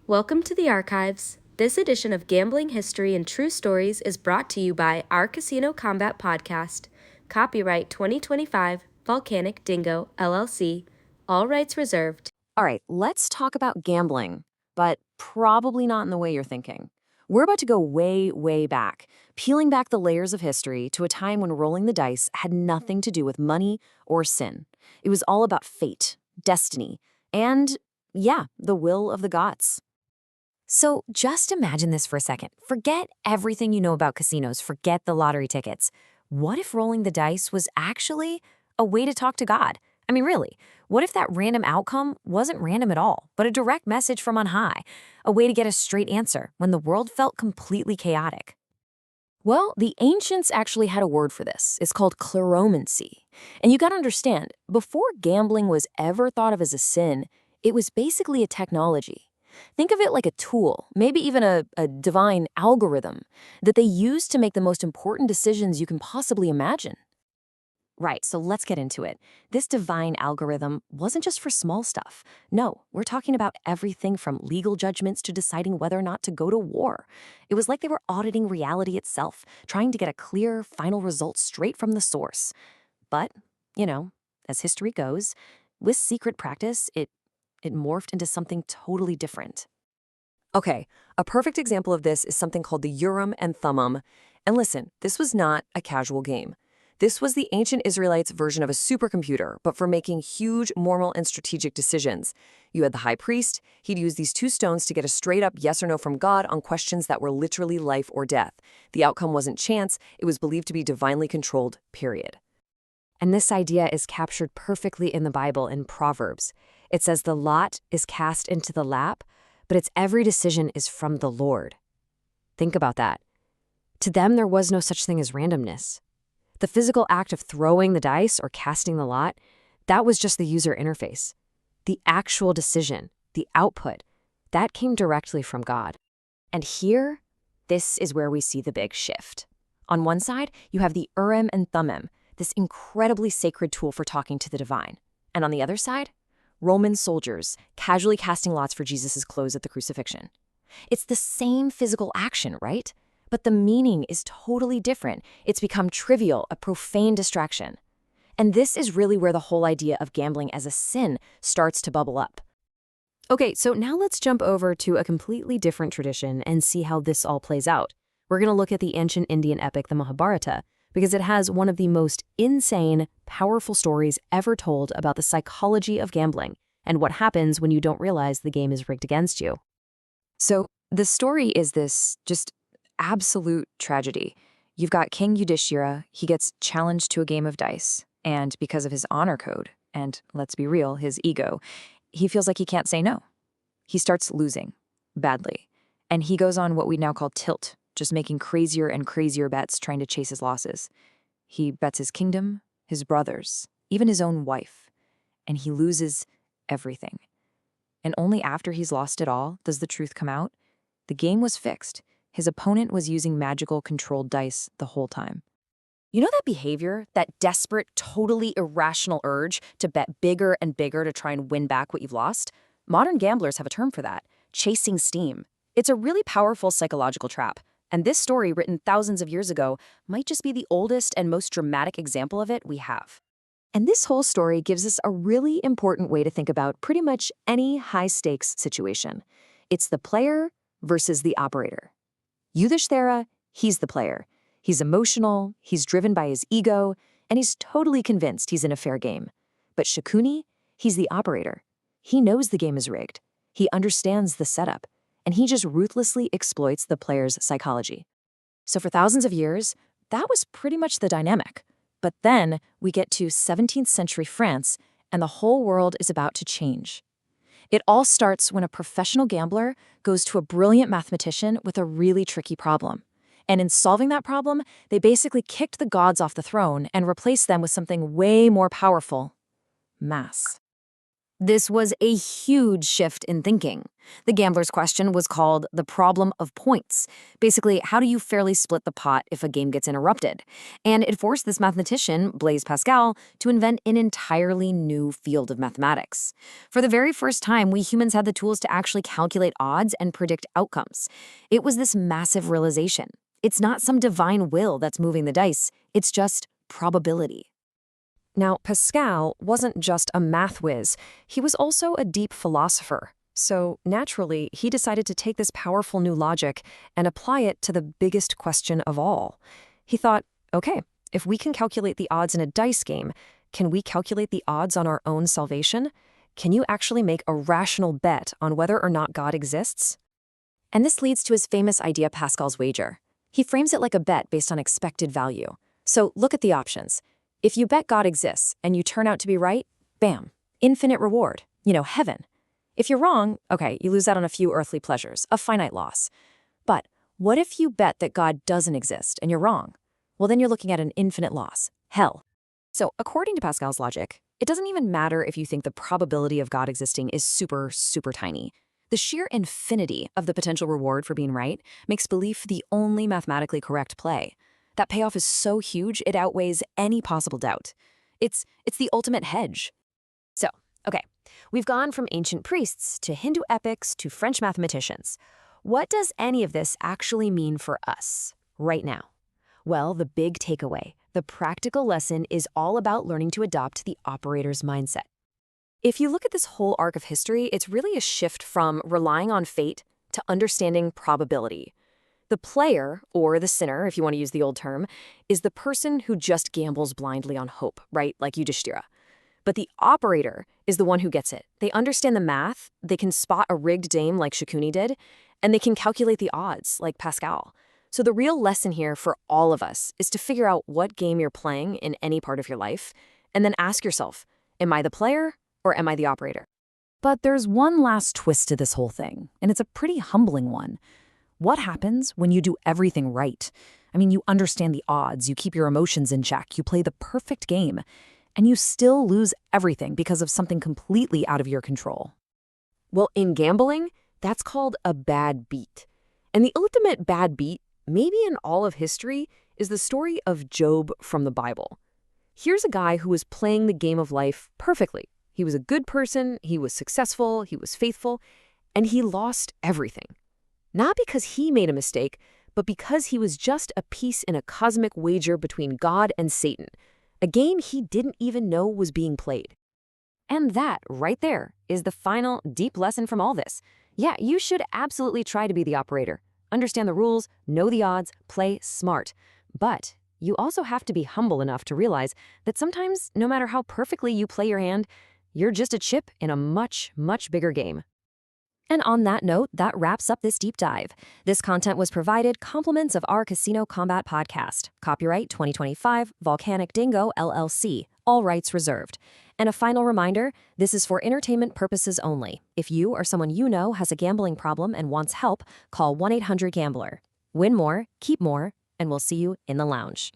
Welcome to the archives. This edition of Gambling History and True Stories is brought to you by Our Casino Kombat podcast. Copyright 2025 Volcanic Dingo, LLC. All rights reserved. All right, let's talk about gambling, but probably not in the way you're thinking. We're about to go way, way back, peeling back the layers of history to a time when rolling the dice had nothing to do with money or sin. It was all about fate, destiny, and, yeah, the will of the gods. So just imagine this for a second. Forget everything you know about casinos. Forget the lottery tickets. What if rolling the dice was actually a way to talk to God? I mean, really, what if that random outcome wasn't random at all, but a direct message from on high, a way to get a straight answer when the world felt completely chaotic? Well, the ancients actually had a word for this. It's called Cleromancy. And you gotta understand, before gambling was ever thought of as a sin, it was basically a technology. Think of it like a tool, maybe even a divine algorithm, that they used to make the most important decisions you can possibly imagine. Right, so let's get into it. This divine algorithm wasn't just for small stuff. No, we're talking about everything from legal judgments to deciding whether or not to go to war. It was like they were auditing reality itself, trying to get a clear, final result straight from the source. But, as history goes, with secret practice, it morphed into something totally different. Okay, a perfect example of this is something called the Urim and Thummim. And listen, this was not a casual game. This was the ancient Israelites' version of a supercomputer, but for making huge moral and strategic decisions. You had the high priest. He'd use these two stones to get a straight-up yes or no from God on questions that were literally life or death. The outcome wasn't chance. It was believed to be divinely controlled, period. And this idea is captured perfectly in the Bible in Proverbs. It says the lot is cast into the lap, but its every decision is from the Lord. Think about that. To them, there was no such thing as randomness. The physical act of throwing the dice or casting the lot, that was just the user interface. The actual decision, the output, that came directly from God. And here, this is where we see the big shift. On one side, you have the Urim and Thummim, this incredibly sacred tool for talking to the divine. And on the other side, Roman soldiers casually casting lots for Jesus' clothes at the crucifixion. It's the same physical action, right? But the meaning is totally different. It's become trivial, a profane distraction. And this is really where the whole idea of gambling as a sin starts to bubble up. Okay, so now let's jump over to a completely different tradition and see how this all plays out. We're going to look at the ancient Indian epic, the Mahabharata, because it has one of the most insane, powerful stories ever told about the psychology of gambling and what happens when you don't realize the game is rigged against you. So the story is this just absolute tragedy. You've got King Yudhishthira. He gets challenged to a game of dice, and because of his honor code, and let's be real, his ego, he feels like he can't say no. He starts losing, badly, and he goes on what we now call tilt, just making crazier and crazier bets trying to chase his losses. He bets his kingdom, his brothers, even his own wife, and he loses everything. And only after he's lost it all does the truth come out. The game was fixed. His opponent was using magical controlled dice the whole time. You know that behavior, that desperate, totally irrational urge to bet bigger and bigger to try and win back what you've lost? Modern gamblers have a term for that, chasing steam. It's a really powerful psychological trap. And this story, written thousands of years ago, might just be the oldest and most dramatic example of it we have. And this whole story gives us a really important way to think about pretty much any high-stakes situation. It's the player versus the operator. Yudhishthira, he's the player. He's emotional, he's driven by his ego, and he's totally convinced he's in a fair game. But Shakuni, he's the operator. He knows the game is rigged. He understands the setup, and he just ruthlessly exploits the player's psychology. So for thousands of years, that was pretty much the dynamic. But then we get to 17th century France, and the whole world is about to change. It all starts when a professional gambler goes to a brilliant mathematician with a really tricky problem. And in solving that problem, they basically kicked the gods off the throne and replaced them with something way more powerful: mass. This was a huge shift in thinking. The gambler's question was called the problem of points. Basically, how do you fairly split the pot if a game gets interrupted? And it forced this mathematician, Blaise Pascal, to invent an entirely new field of mathematics. For the very first time, we humans had the tools to actually calculate odds and predict outcomes. It was this massive realization. It's not some divine will that's moving the dice, it's just probability. Now, Pascal wasn't just a math whiz, he was also a deep philosopher. So, naturally, he decided to take this powerful new logic and apply it to the biggest question of all. He thought, okay, if we can calculate the odds in a dice game, can we calculate the odds on our own salvation? Can you actually make a rational bet on whether or not God exists? And this leads to his famous idea, Pascal's wager. He frames it like a bet based on expected value. So, look at the options. If you bet God exists and you turn out to be right, bam, infinite reward, heaven. If you're wrong, okay, you lose out on a few earthly pleasures, a finite loss. But what if you bet that God doesn't exist and you're wrong? Well, then you're looking at an infinite loss, hell. So according to Pascal's logic, it doesn't even matter if you think the probability of God existing is super, super tiny. The sheer infinity of the potential reward for being right makes belief the only mathematically correct play. That payoff is so huge, it outweighs any possible doubt. It's the ultimate hedge. So, okay, we've gone from ancient priests to Hindu epics to French mathematicians. What does any of this actually mean for us right now? Well, the big takeaway, the practical lesson is all about learning to adopt the operator's mindset. If you look at this whole arc of history, it's really a shift from relying on fate to understanding probability. The player, or the sinner, if you want to use the old term, is the person who just gambles blindly on hope, right? Like Yudhishthira. But the operator is the one who gets it. They understand the math, they can spot a rigged game like Shakuni did, and they can calculate the odds like Pascal. So the real lesson here for all of us is to figure out what game you're playing in any part of your life, and then ask yourself, am I the player or am I the operator? But there's one last twist to this whole thing, and it's a pretty humbling one. What happens when you do everything right? I mean, you understand the odds, you keep your emotions in check, you play the perfect game, and you still lose everything because of something completely out of your control. Well, in gambling, that's called a bad beat. And the ultimate bad beat, maybe in all of history, is the story of Job from the Bible. Here's a guy who was playing the game of life perfectly. He was a good person, he was successful, he was faithful, and he lost everything. Not because he made a mistake, but because he was just a piece in a cosmic wager between God and Satan, a game he didn't even know was being played. And that, right there, is the final deep lesson from all this. Yeah, you should absolutely try to be the operator. Understand the rules, know the odds, play smart. But you also have to be humble enough to realize that sometimes, no matter how perfectly you play your hand, you're just a chip in a much, much bigger game. And on that note, that wraps up this deep dive. This content was provided compliments of our Casino Kombat podcast. Copyright 2025, Volcanic Dingo, LLC. All rights reserved. And a final reminder, this is for entertainment purposes only. If you or someone you know has a gambling problem and wants help, call 1-800-GAMBLER. Win more, keep more, and we'll see you in the lounge.